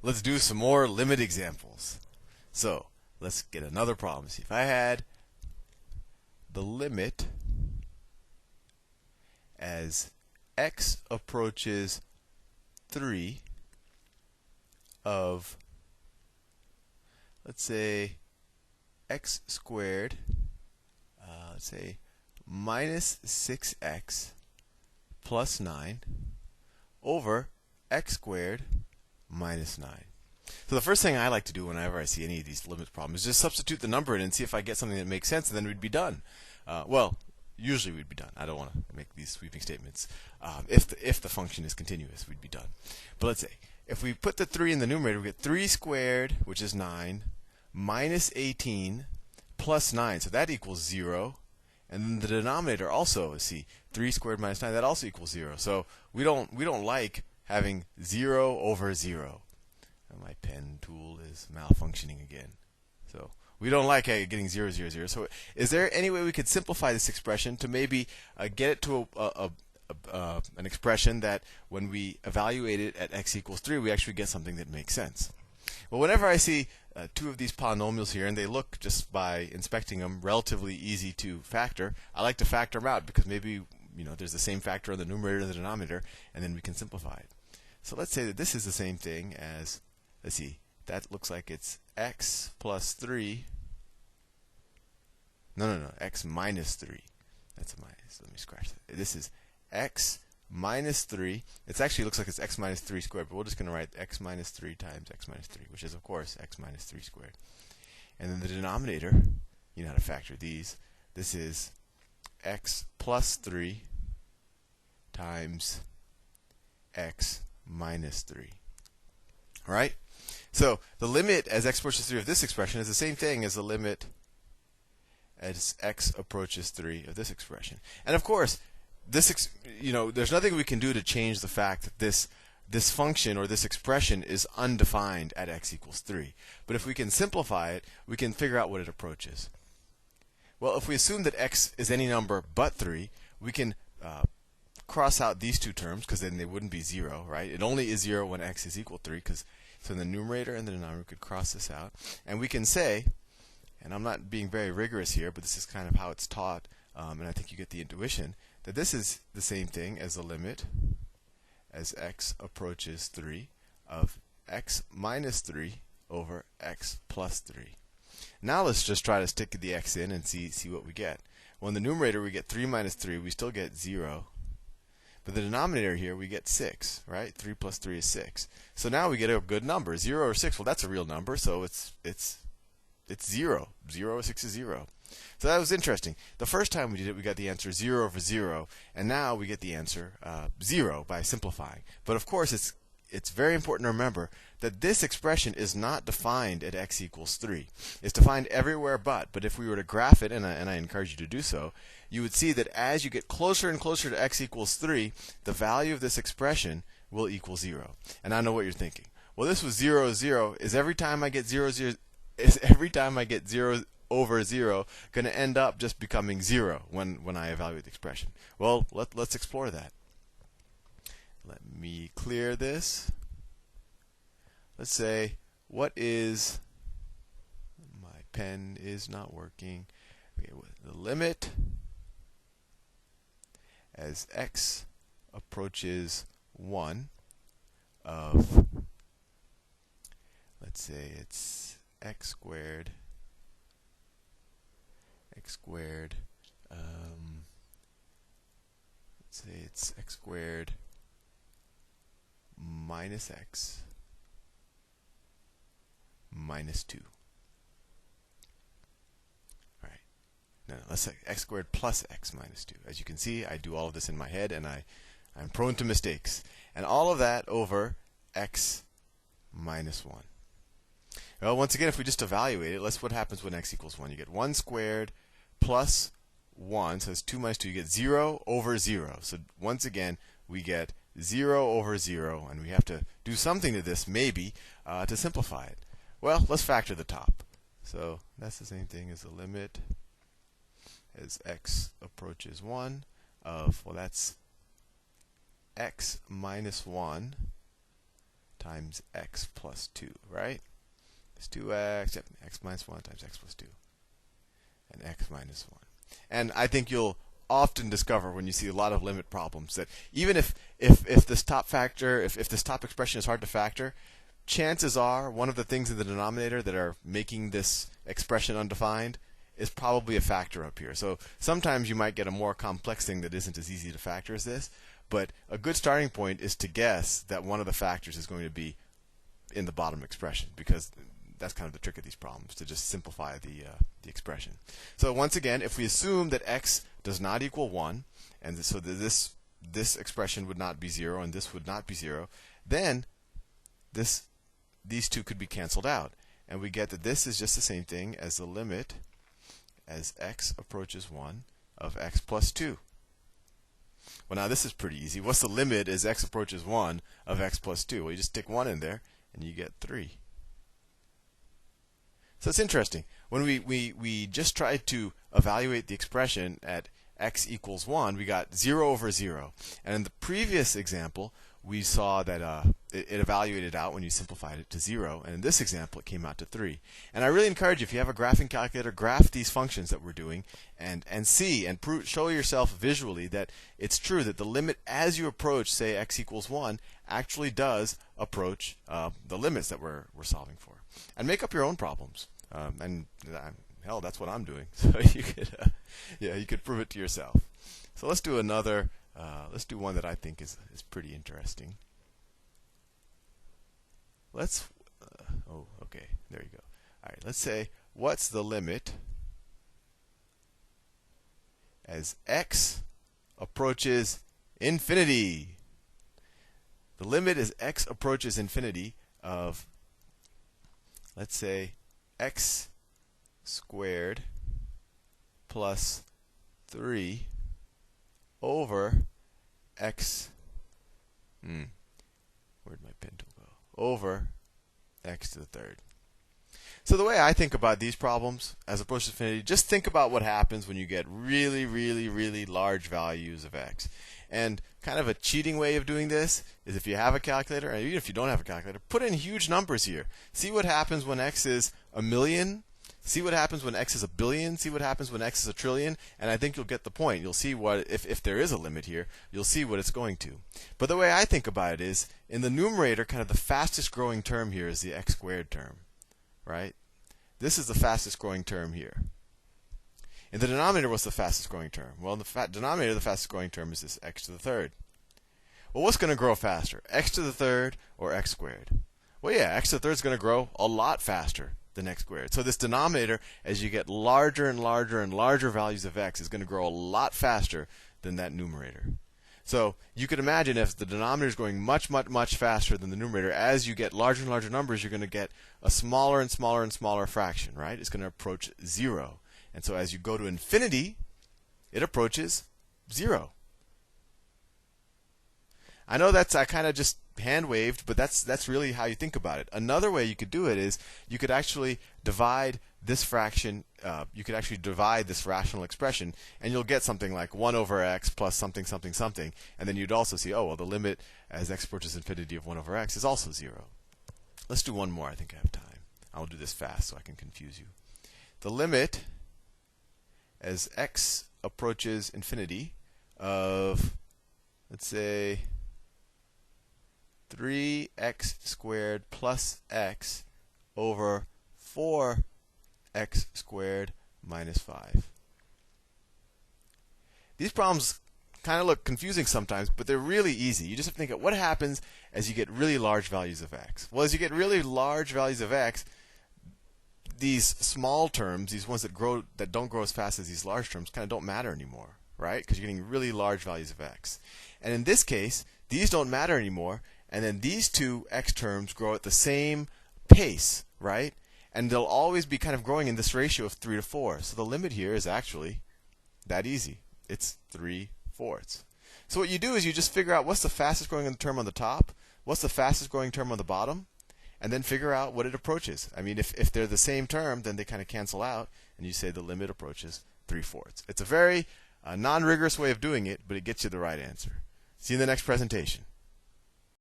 let's do some more limit examples. So let's get another problem. See, if I had the limit as x approaches 3 of, let's say, x squared, let's say minus 6x plus 9 over x squared minus 9. So the first thing I like to do whenever I see any of these limit problems is just substitute the number in and see if I get something that makes sense, and then we'd be done. Well, usually we'd be done. I don't want to make these sweeping statements. If the function is continuous, we'd be done. But let's say if we put the 3 in the numerator, we get 3 squared, which is 9, minus 18 plus 9. So that equals 0. And then the denominator also, see, 3 squared minus 9, that also equals 0. So we don't like having 0 over 0. And my pen tool is malfunctioning again. So we don't like getting 0, 0, 0. So is there any way we could simplify this expression to maybe get it to an expression that when we evaluate it at x equals 3, we actually get something that makes sense? Well, whenever I see two of these polynomials here, and they look, just by inspecting them, relatively easy to factor, I like to factor them out because maybe there's the same factor on the numerator and the denominator, and then we can simplify it. So let's say that this is the same thing as, let's see, that looks like it's x plus 3. No, x minus 3. That's a minus. Let me scratch that. This is x minus 3. It actually looks like it's x minus 3 squared, but we're just going to write x minus 3 times x minus 3, which is, of course, x minus 3 squared. And then the denominator, you know how to factor these. This is x plus 3 times x minus 3. All right? So the limit as x approaches 3 of this expression is the same thing as the limit as x approaches 3 of this expression. And of course, this there's nothing we can do to change the fact that this function or this expression is undefined at x equals 3. But if we can simplify it, we can figure out what it approaches. Well, if we assume that x is any number but 3, we can cross out these two terms, because then they wouldn't be 0, right? It only is 0 when x is equal to 3, so in the numerator and the denominator we could cross this out. And we can say, and I'm not being very rigorous here, but this is kind of how it's taught, and I think you get the intuition, that this is the same thing as the limit as x approaches 3 of x minus 3 over x plus 3. Now let's just try to stick the x in and see what we get. Well, in the numerator we get 3 minus 3, we still get 0. But the denominator here we get 6, right? 3 plus 3 is 6. So now we get a good number, 0 or 6. Well, that's a real number, so it's 0. 0 or 6 is 0. So that was interesting. The first time we did it, we got the answer 0 over 0, and now we get the answer 0 by simplifying. But of course, it's very important to remember that this expression is not defined at x equals 3. It's defined everywhere but if we were to graph it, and I encourage you to do so, you would see that as you get closer and closer to x equals 3, the value of this expression will equal 0. And I know what you're thinking. Well, this was 0, 0. Is every time I get 0, 0, is every time I get 0 over 0 going to end up just becoming 0 when I evaluate the expression? Well, let's explore that. Let me clear this. Let's say, what is, my pen is not working. Okay, the limit as x approaches 1 of, let's say it's x squared, let's say it's x squared minus x minus 2. All right. No, let's say x squared plus x minus 2. As you can see, I do all of this in my head, and I'm prone to mistakes. And all of that over x minus 1. Well, once again, if we just evaluate it, let's what happens when x equals 1. You get 1 squared plus 1, so it's 2 minus 2. You get 0 over 0. So once again, we get 0 over 0, and we have to do something to this, maybe, to simplify it. Well, let's factor the top. So that's the same thing as the limit as x approaches 1 of, well, that's x minus 1 times x plus 2, right? It's 2x, yep, x minus 1 times x plus 2, and x minus 1. And I think you'll often discover when you see a lot of limit problems that even if this top factor, if this top expression is hard to factor, chances are one of the things in the denominator that are making this expression undefined is probably a factor up here. So sometimes you might get a more complex thing that isn't as easy to factor as this, but a good starting point is to guess that one of the factors is going to be in the bottom expression, because that's kind of the trick of these problems, to just simplify the expression. So once again, if we assume that x does not equal 1, and so that this expression would not be 0 and this would not be 0, then these two could be canceled out, and we get that this is just the same thing as the limit as x approaches 1 of x plus 2. Well, now this is pretty easy. What's the limit as x approaches 1 of x plus 2? Well, you just stick 1 in there and you get 3. So it's interesting. When we just tried to evaluate the expression at x equals 1, we got 0 over 0. And in the previous example, we saw that it evaluated out when you simplified it to 0. And in this example, it came out to 3. And I really encourage you, if you have a graphing calculator, graph these functions that we're doing and see and show yourself visually that it's true that the limit as you approach, say, x equals 1, actually does approach the limits that we're solving for. And make up your own problems. Hell, that's what I'm doing. So you could, you could prove it to yourself. So let's do another. Let's do one that I think is pretty interesting. Let's. Oh, okay. There you go. All right. Let's say, what's the limit as x approaches infinity? The limit as x approaches infinity of, let's say, x squared plus 3 over x. Where'd my pen tool go? Over x to the third. So the way I think about these problems as approach to infinity, just think about what happens when you get really, really, really large values of x. And kind of a cheating way of doing this is if you have a calculator, and even if you don't have a calculator, put in huge numbers here. See what happens when x is 1,000,000. See what happens when x is 1,000,000,000. See what happens when x is 1,000,000,000,000. And I think you'll get the point. You'll see what, if there is a limit here, you'll see what it's going to. But the way I think about it is, in the numerator, kind of the fastest growing term here is the x squared term, right? This is the fastest growing term here. In the denominator, what's the fastest growing term? Well, in the denominator, the fastest growing term is this x to the third. Well, what's going to grow faster, x to the third or x squared? Well, yeah, x to the third is going to grow a lot faster than x squared. So this denominator, as you get larger and larger and larger values of x, is going to grow a lot faster than that numerator. So you could imagine if the denominator is growing much, much, much faster than the numerator, as you get larger and larger numbers, you're going to get a smaller and smaller and smaller fraction, right? It's going to approach 0. And so as you go to infinity, it approaches 0. I know I kind of just hand waved, but that's really how you think about it. Another way you could do it is you could actually divide this fraction. You could actually divide this rational expression, and you'll get something like 1 over x plus something, something, something. And then you'd also see, oh, well, the limit as x approaches infinity of 1 over x is also 0. Let's do one more. I think I have time. I'll do this fast so I can confuse you. The limit as x approaches infinity of, let's say, 3x squared plus x over 4x squared minus 5. These problems kind of look confusing sometimes, but they're really easy. You just have to think of what happens as you get really large values of x. Well, as you get really large values of x, these small terms, these ones that don't grow as fast as these large terms, kind of don't matter anymore, right? Because you're getting really large values of x. And in this case, these don't matter anymore, and then these two x terms grow at the same pace, right? And they'll always be kind of growing in this ratio of 3 to 4. So the limit here is actually that easy. It's 3/4. So what you do is you just figure out what's the fastest growing term on the top, what's the fastest growing term on the bottom, and then figure out what it approaches. I mean, if they're the same term, then they kind of cancel out, and you say the limit approaches 3/4. It's a very non-rigorous way of doing it, but it gets you the right answer. See you in the next presentation.